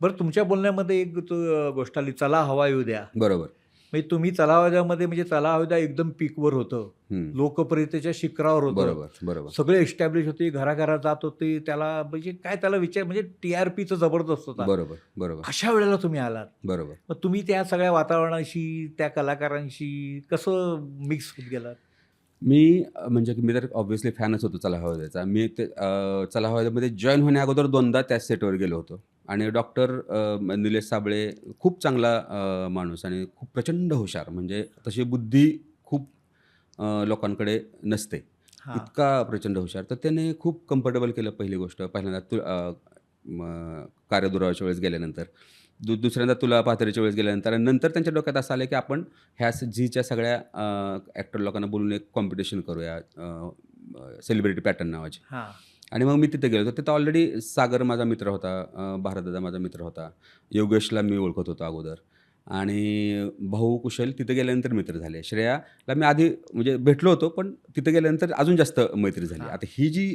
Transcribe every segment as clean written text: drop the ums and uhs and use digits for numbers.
बरं तुमच्या बोलण्यामध्ये एक गोष्ट आली, चला हवा येऊ द्या. बरोबर. म्हणजे तुम्ही चला हवा द्यामध्ये म्हणजे चला हवा द्या एकदम पीकवर होतं. हं. लोकप्रियतेच्या शिखरावर होतं. बरोबर, बरोबर. सगळे एस्टॅब्लिश होते, घराघरात जात होते. त्याला म्हणजे काय त्याला विचार म्हणजे टी-आर-पीचा जबरदस्त होता. बरोबर, बरोबर, अशा वेळेला तुम्ही आलात. बरोबर. मग तुम्ही त्या सगळ्या वातावरणाशी, त्या कलाकारांशी कसं मिक्स होत गेलात? म्हणजे की मी तर ऑब्व्हियसली फॅनच होतो चला हवा द्याचा. मी ते चला हवा द्यामध्ये जॉइन होण्याअगोदर 2दा त्याच सेटवर गेलो होतो आणि डॉक्टर निलेश साबळे खूप चांगला माणूस आणि खूप प्रचंड हुशार. म्हणजे तशी बुद्धी खूप लोकांकडे नसते. हां. इतका प्रचंड हुशार. तर त्याने खूप कम्फर्टेबल केलं पहिली गोष्ट. पहिल्यांदा कार्यदुरावाच्या वेळेस गेल्यानंतर. दुसऱ्यांदा तुला पाथरीच्या वेळेस गेल्यानंतर आणि नंतर त्यांच्या डोक्यात असं आलं की आपण ह्या झीच्या सगळ्या ॲक्टर लोकांना बोलून एक कॉम्पिटिशन करूया सेलिब्रिटी पॅटर्न नावाची. हां. आणि मग मी तिथे गेलो होतो. तिथं ऑलरेडी सागर माझा मित्र होता, भारतदादा माझा मित्र होता, योगेशला मी ओळखत होतो अगोदर आणि भाऊ कुशल तिथे गेल्यानंतर मित्र झाले. श्रेयाला मी आधी म्हणजे भेटलो होतो, पण तिथे गेल्यानंतर अजून जास्त मैत्री झाली. हां. आता ही जी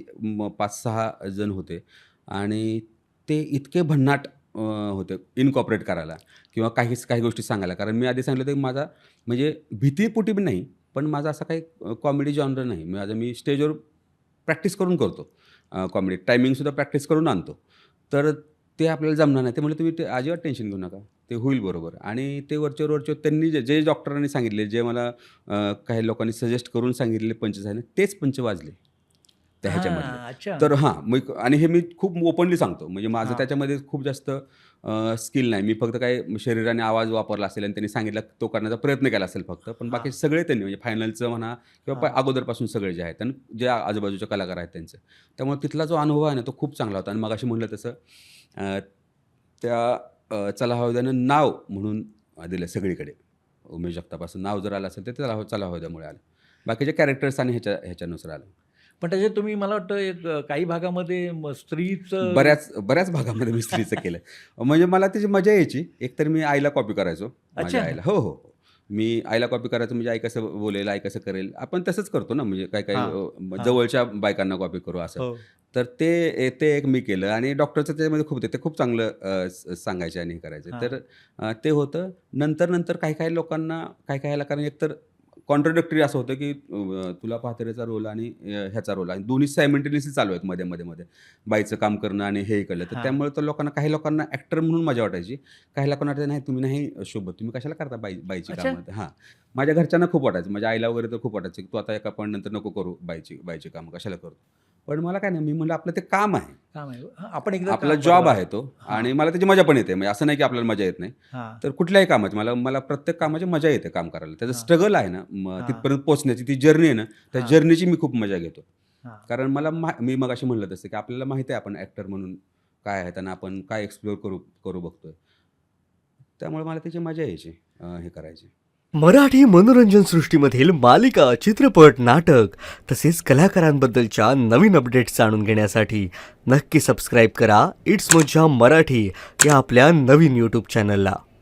5-6 जण होते आणि ते इतके भन्नाट होते इनकॉर्पोरेट करायला किंवा काही गोष्टी सांगायला. कारण मी आधी सांगितलं होतं की माझा म्हणजे भीतीपोटी बी नाही, पण माझा असा काही कॉमेडी जॉनर नाही. मी स्टेजवर प्रॅक्टिस करून करतो कॉमेडी. टायमिंगसुद्धा प्रॅक्टिस करून आणतो. तर ते आपल्याला जमणार नाही. ते म्हटले, "तुम्ही ते अजिबात टेन्शन घेऊ नका. ते होईल बरोबर." आणि ते वरचेवर त्यांनी जे डॉक्टरांनी सांगितले, जे मला काही लोकांनी सजेस्ट करून सांगितलेले पंच झाले, तेच पंच वाजले त्या ह्याच्यामधले. हां. अच्छा. तर मग आणि हे मी खूप ओपनली सांगतो. म्हणजे माझं हां. त्याच्यामध्ये खूप जास्त स्किल नाही. मी फक्त काय शरीराने आवाज वापरला असेल आणि त्यांनी सांगितलं तो करण्याचा प्रयत्न केला असेल फक्त. पण बाकी हां. सगळे त्यांनी म्हणजे फायनलचं म्हणा किंवा हां. अगोदरपासून सगळे जे आहेत आणि जे आजूबाजूचे कलाकार आहेत त्यांचं. त्यामुळे तिथला जो अनुभव आहे ना, तो खूप चांगला होता आणि मगाशी म्हटलं तसं अ, त्या चला हवा द्यानं नाव म्हणून दिलं सगळीकडे. उमेश जगतापासून नाव जर आलं असेल तर चला हवा द्यामुळे आलं. बाकीचे कॅरेक्टर्स आणि ह्याच्यानुसार आलं. पण त्याच्यात तुम्ही मला वाटतं एक काही भागामध्ये स्त्रीचं बऱ्याच भागामध्ये मी स्त्रीचं केलं. म्हणजे मला त्याची मजा यायची. एकतर मी आईला कॉपी करायचो, माझ्या अच्छा. आईला. हो, हो, हो. मी आईला कॉपी करायचो म्हणजे आई कसं बोलेल, आई कसं करेल. आपण तसंच करतो ना, म्हणजे काही हां. हां. जवळच्या बायकांना कॉपी करू असं. हो. तर ते एक मी केलं आणि डॉक्टरचं त्याच्यामध्ये खूप ते खूप चांगलं सांगायचे आणि हे करायचे. हां. तर ते होतं. नंतर काही-काही लोकांना काही-काही कलाकारांनी एकतर कॉन्ट्राडिक्टरी असं होतं, की तुला पाथऱ्याचा रोल आणि ह्याचा रोल आणि दोन्ही सायमल्टेनियसली चालू आहेत मध्ये. बाईचं काम करणं आणि हे कळलं. तर हां. त्यामुळे तर काही लोकांना ॲक्टर म्हणून मजा वाटायची. काही लोकांना वाटायचं नाही तुम्ही नाही शोभत. तुम्ही कशाला करता बाईची अच्छा. कामं? हां. माझ्या घरच्यांना खूप वाटायचं. माझ्या आईला वगैरे तर खूप वाटायचं, की तू आता एका पॉईंट नंतर नको करू बाईची कामं कशाला करतो? पण मला काय नाही, मी म्हटलं आपलं ते काम आहे. काम आहे. हां, आपण एकदा आपला काम जॉब बरोबर. आहे तो हां. आणि मला त्याची मजा पण येते. म्हणजे असं नाही की आपल्याला मजा येत नाही. हां. तर कुठल्याही कामाची मला प्रत्येक कामाची मजा येते काम करायला. त्याचं हां. स्ट्रगल आहे ना, हां. तिथपर्यंत पोहोचण्याची ती जर्नी आहे ना, त्या हां. जर्नीची मी खूप मजा घेतो. हां. कारण मी मगाशी म्हटलं तसं की आपल्याला माहिती आहे आपण ॲक्टर म्हणून काय आहेत आणि आपण काय एक्सप्लोर करू बघतोय. त्यामुळे मला त्याची मजा यायची हे करायची. मराठी मनोरंजन सृष्टीमधील मालिका, चित्रपट, नाटक तसेच कलाकारांबद्दलच्या नवीन अपडेट्स जाणून घेण्यासाठी नक्की सबस्क्राईब करा इट्स मज्जा मराठी या आपल्या नवीन यूट्यूब चॅनलला.